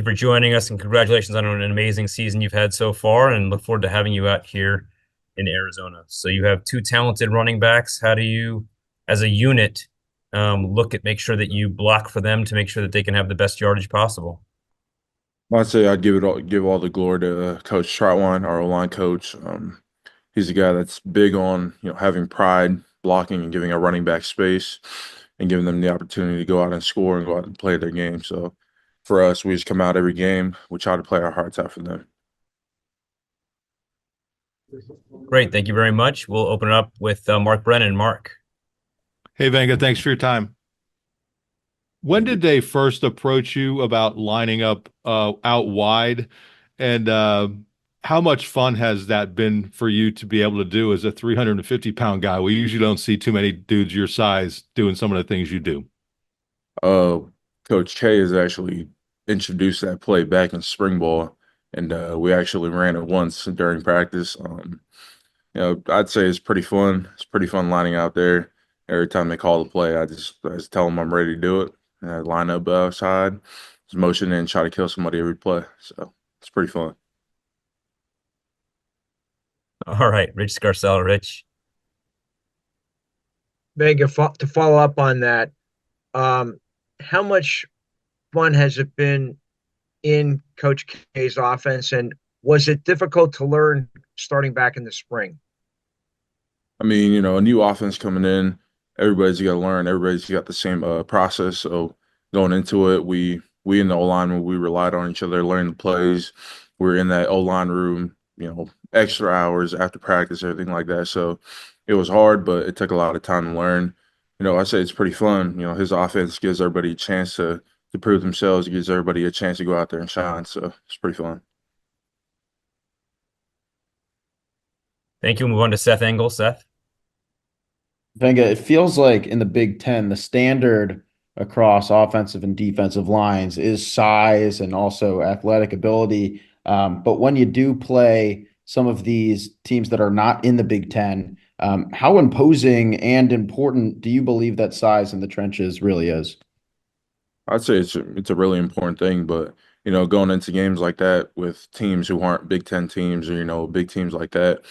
for joining us, and congratulations on an amazing season you've had so far, and look forward to having you out here in Arizona. So you have two talented running backs. How do you, as a unit, make sure that you block for them to make sure that they can have the best yardage possible? I'd say I'd give all the glory to Coach Troutwine, our O-line coach. He's a guy that's big on having pride, blocking, and giving our running back space, and giving them the opportunity to go out and score and go out and play their game. So for us, we just come out every game. We try to play our hearts out for them. Great, thank you very much. We'll open it up with Mark Brennan. Mark. Hey, Venga, thanks for your time. When did they first approach you about lining up out wide? And how much fun has that been for you to be able to do as a 350-pound guy? We usually don't see too many dudes your size doing some of the things you do. Uh, Coach K has actually introduced that play back in spring ball, and we actually ran it once during practice. I'd say it's pretty fun. It's pretty fun lining out there. Every time they call the play, I just tell them I'm ready to do it. And I line up outside, just motion in, try to kill somebody every play. So it's pretty fun. All right, Rich Scarcella. Rich. Vega, to follow up on that, um, how much fun has it been in Coach K's offense, and was it difficult to learn starting back in the spring? I mean, a new offense coming in, everybody's got to learn. Everybody's got the same process. So going into it, we in the O line, we relied on each other, learning the plays. We're in that O line room, extra hours after practice, everything like that. So it was hard, but it took a lot of time to learn. I say it's pretty fun. His offense gives everybody a chance to prove themselves. It gives everybody a chance to go out there and shine. So it's pretty fun. Thank you. We'll move on to Seth Engel. Seth. Venga, it feels like in the Big Ten, the standard across offensive and defensive lines is size and also athletic ability. But when you do play some of these teams that are not in the Big Ten, how imposing and important do you believe that size in the trenches really is? I'd say it's a really important thing, but going into games like that with teams who aren't Big Ten teams or big teams like that,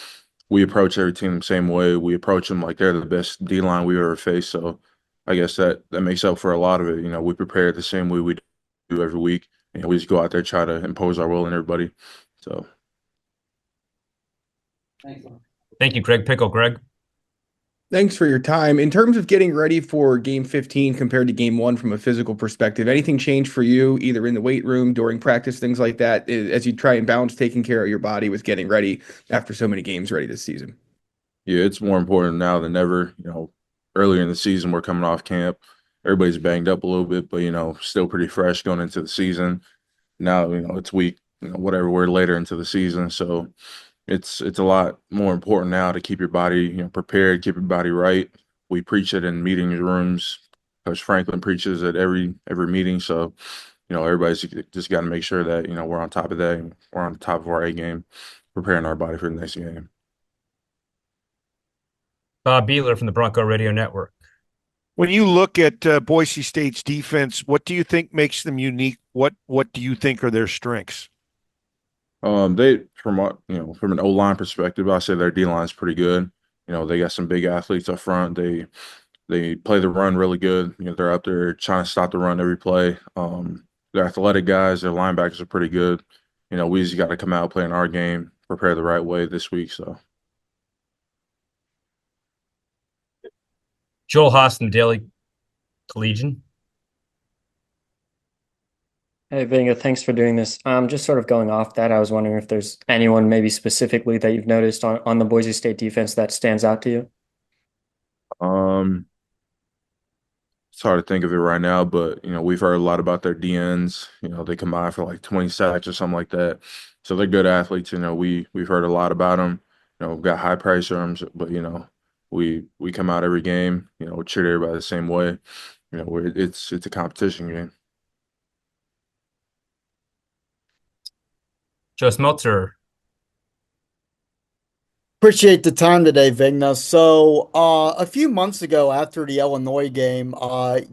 we approach every team the same way. We approach them like they're the best D line we ever faced. So I guess that makes up for a lot of it. We prepare the same way we do every week. We just go out there try to impose our will on everybody. So Thank you, Greg Pickle. Greg. Thanks for your time. In terms of getting ready for game 15 compared to game one from a physical perspective, anything changed for you either in the weight room, during practice, things like that, as you try and balance taking care of your body with getting ready after so many games ready this season? yeah, it's more important now than ever. Earlier in the season, we're coming off camp. Everybody's banged up a little bit, but still pretty fresh going into the season. Now, it's week, whatever, we're later into the season. So it's a lot more important now to keep your body, prepared, keep your body right. We preach it in meeting rooms. Coach Franklin preaches at every meeting. So, everybody's just got to make sure that, we're on top of that. And we're on the top of our A game, preparing our body for the next game. Bob Beeler from the Bronco Radio Network. When you look at Boise State's defense, what do you think makes them unique? What do you think are their strengths? They from an O line perspective, I say their D line is pretty good. They got some big athletes up front. They play the run really good. They're up there trying to stop the run every play. They're athletic guys. Their linebackers are pretty good. We just got to come out playing our game, prepare the right way this week. So Joel Haas from the Daily Collegian. Hey, Vega, thanks for doing this. Just sort of going off that, I was wondering if there's anyone maybe specifically that you've noticed on the Boise State defense that stands out to you. um, it's hard to think of it right now, but we've heard a lot about their DNs. They combine for like 20 sacks or something like that. So they're good athletes. We've heard a lot about them. We've got high price terms, but we come out every game. We treat everybody the same way. It's a competition game. Joe Smeltzer. Appreciate the time today, Vigna. So, a few months ago after the Illinois game,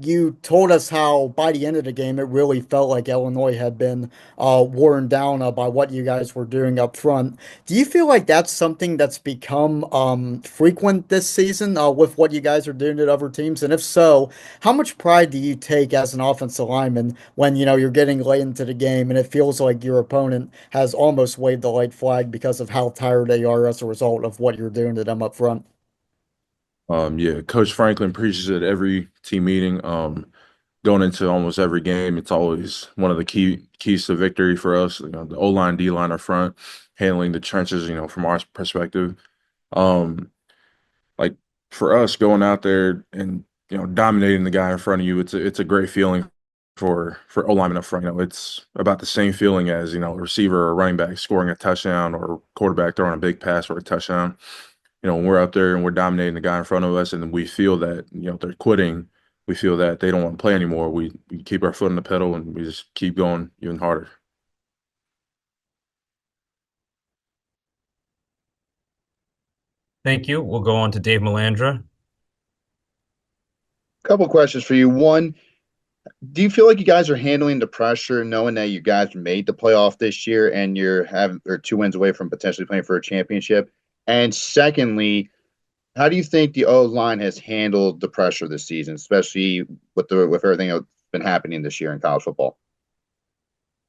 you told us how by the end of the game, it really felt like Illinois had been worn down by what you guys were doing up front. Do you feel like that's something that's become frequent this season with what you guys are doing at other teams? And if so, how much pride do you take as an offensive lineman when you're getting late into the game and it feels like your opponent has almost waved the white flag because of how tired they are as a result of what you're doing to them up front? Yeah, Coach Franklin preaches at every team meeting. Going into almost every game, it's always one of the keys to victory for us. The O line, D line up front, handling the trenches. From our perspective, um, like for us going out there and dominating the guy in front of you, it's a great feeling for O lineman up front. It's about the same feeling as a receiver or running back scoring a touchdown or quarterback throwing a big pass for a touchdown. When we're up there and we're dominating the guy in front of us and we feel that, they're quitting, we feel that they don't want to play anymore. We keep our foot on the pedal and we just keep going even harder. Thank you. We'll go on to Dave Melandra. Couple questions for you. One, do you feel like you guys are handling the pressure, knowing that you guys made the playoff this year and you're having or 2 wins away from potentially playing for a championship? And secondly, how do you think the O line has handled the pressure this season, especially with everything that's been happening this year in college football?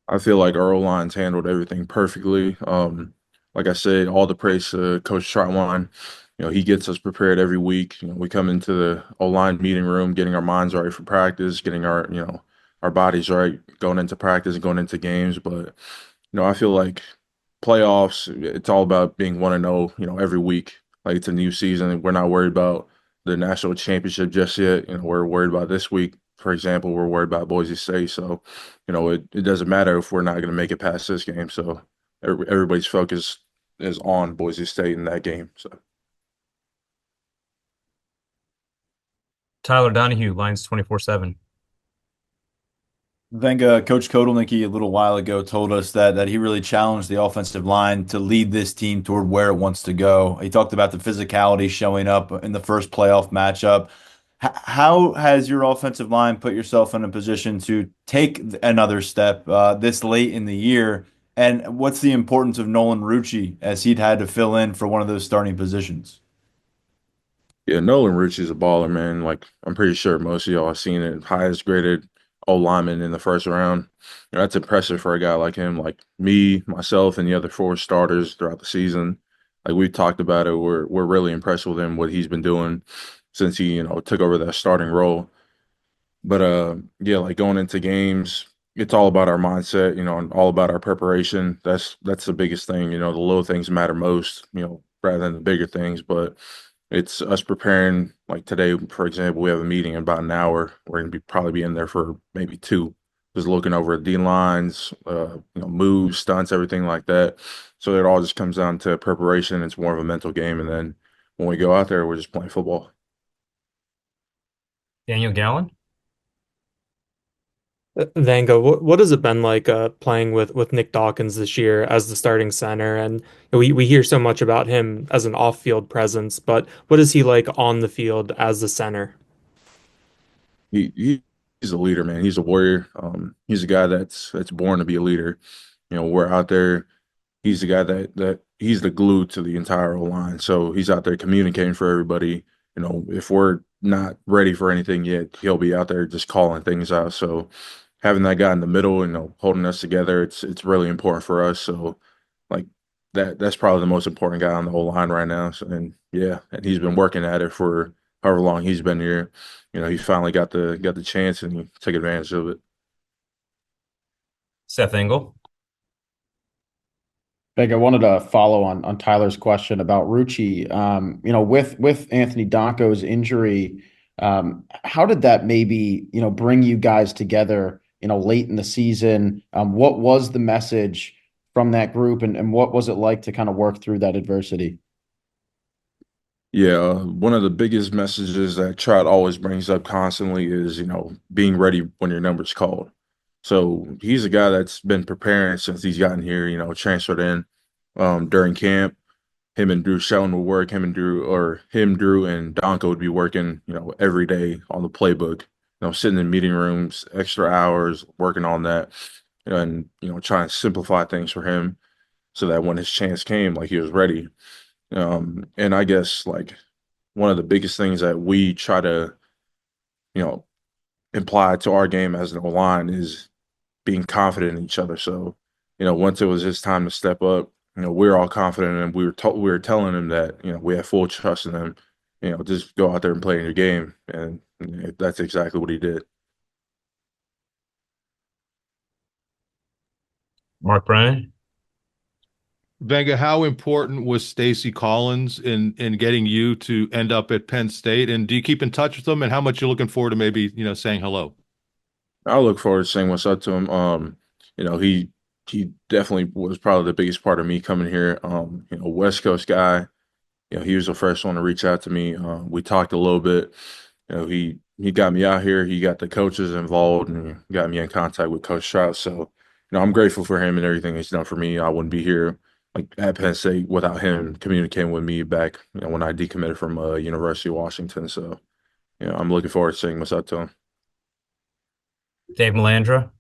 I feel like our O-line's handled everything perfectly. Like I said, all the praise to Coach Trotwine. He gets us prepared every week. We come into the O-line meeting room, getting our minds right for practice, getting our bodies right, going into practice and going into games. But, I feel like playoffs, it's all about being 1-0, every week. Like it's a new season. We're not worried about the national championship just yet. We're worried about this week. For example, we're worried about Boise State. So, it doesn't matter if we're not going to make it past this game. So everybody's focus is on Boise State in that game. So Tyler Donahue, Lions 24/7. Venga, Coach Kotelnicki a little while ago told us that he really challenged the offensive line to lead this team toward where it wants to go. He talked about the physicality showing up in the first playoff matchup. How has your offensive line put yourself in a position to take another step this late in the year? And what's the importance of Nolan Rucci as he'd had to fill in for one of those starting positions? yeah, Nolan Rucci is a baller, man. Like I'm pretty sure most of y'all have seen it. Highest graded O lineman in the first round. That's impressive for a guy like him. Like me, myself, and the other four starters throughout the season. Like we've talked about it. We're really impressed with him, what he's been doing since he, took over that starting role. But yeah, like going into games, it's all about our mindset, and all about our preparation. That's the biggest thing. The little things matter most, rather than the bigger things. But it's us preparing. Like today, for example, we have a meeting in about an hour. We're gonna be probably in there for maybe two, just looking over D lines, moves, stunts, everything like that. So it all just comes down to preparation. It's more of a mental game, and then when we go out there, we're just playing football. Daniel Gallen. Vanga, what has it been like playing with Nick Dawkins this year as the starting center? And we hear so much about him as an off-field presence, but what is he like on the field as the center? He's a leader, man. He's a warrior. He's a guy that's born to be a leader. We're out there. He's the guy that he's the glue to the entire line. So he's out there communicating for everybody. If we're not ready for anything yet, he'll be out there just calling things out. So having that guy in the middle, holding us together, it's really important for us. So like that's probably the most important guy on the whole line right now. So, and yeah, and he's been working at it for however long he's been here. He finally got the chance and he took advantage of it. Seth Engel. Like I wanted to follow on Tyler's question about Rucci. With Anthony Donko's injury, how did that maybe bring you guys together late in the season? What was the message from that group, and what was it like to kind of work through that adversity? Yeah, one of the biggest messages that Trot always brings up constantly is, being ready when your number's called. So he's a guy that's been preparing since he's gotten here, transferred in during camp. him and Drew Shelton would work, him, Drew, and Donko would be working, every day on the playbook, sitting in meeting rooms, extra hours, working on that, and, trying to simplify things for him so that when his chance came, like he was ready. And I guess like one of the biggest things that we try to, you know, imply to our game as an O-line is being confident in each other. So, once it was his time to step up, we were all confident and we were telling him that, we have full trust in him, just go out there and play in your game. And that's exactly what he did. Mark Brennan. Venga, how important was Stacy Collins in getting you to end up at Penn State? And do you keep in touch with them? And how much you're looking forward to maybe, saying hello? I look forward to saying what's up to him. He definitely was probably the biggest part of me coming here. West Coast guy. He was the first one to reach out to me. We talked a little bit. He got me out here. He got the coaches involved and got me in contact with Coach Trout. So, I'm grateful for him and everything he's done for me. I wouldn't be here like at Penn State without him communicating with me back, when I decommitted from University of Washington. So, I'm looking forward to saying what's up to him. Dave Melandra.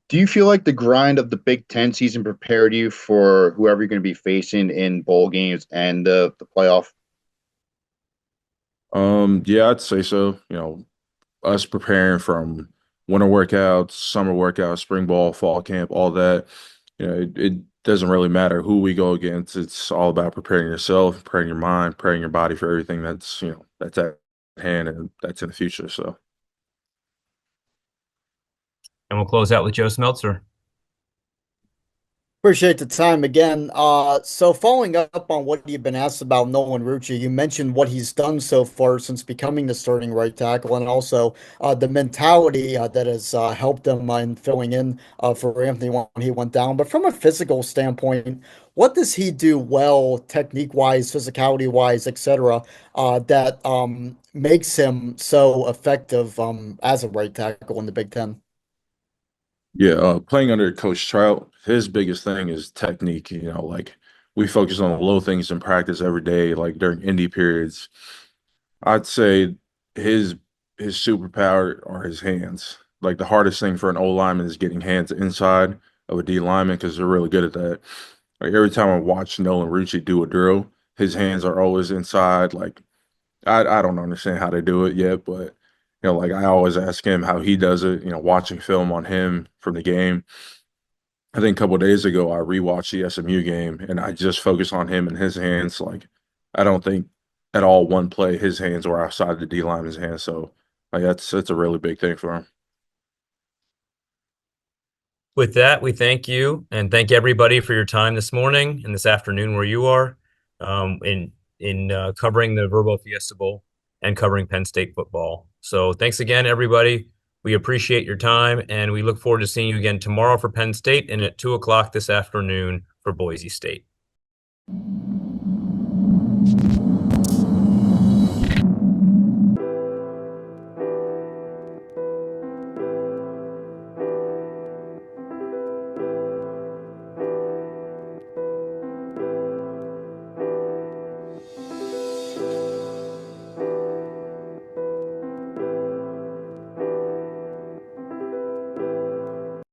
Do you feel like the grind of the Big Ten season prepared you for whoever you're going to be facing in bowl games and the playoff? Yeah, I'd say so. Us preparing from winter workouts, summer workouts, spring ball, fall camp, all that. It doesn't really matter who we go against. It's all about preparing yourself, preparing your mind, preparing your body for everything that's at hand and that's in the future. So. And we'll close out with Joe Smeltzer. Appreciate the time again. So following up on what you've been asked about Nolan Rucci, you mentioned what he's done so far since becoming the starting right tackle, and also the mentality that has helped him in filling in for Anthony when he went down. But from a physical standpoint, what does he do well, technique-wise, physicality-wise, etc., that makes him so effective as a right tackle in the Big Ten? Yeah, playing under Coach Trout, his biggest thing is technique. Like we focus on the little things in practice every day, like during indie periods. I'd say his his superpower are his hands. Like the hardest thing for an O lineman is getting hands inside of a D lineman because they're really good at that. Like every time I watch Nolan Rucci do a drill, his hands are always inside. Like I don't understand how they do it yet, but like I always ask him how he does it. Watching film on him from the game. I think a couple of days ago I rewatched the SMU game and I just focused on him and his hands. Like I don't think at all one play his hands were outside the D lineman's hands. So like that's a really big thing for him. With that, we thank you and thank everybody for your time this morning and this afternoon where you are in covering the Verbo Fiesta Bowl and covering Penn State football. So thanks again, everybody. We appreciate your time, and we look forward to seeing you again tomorrow for Penn State and at 2 o'clock this afternoon for Boise State.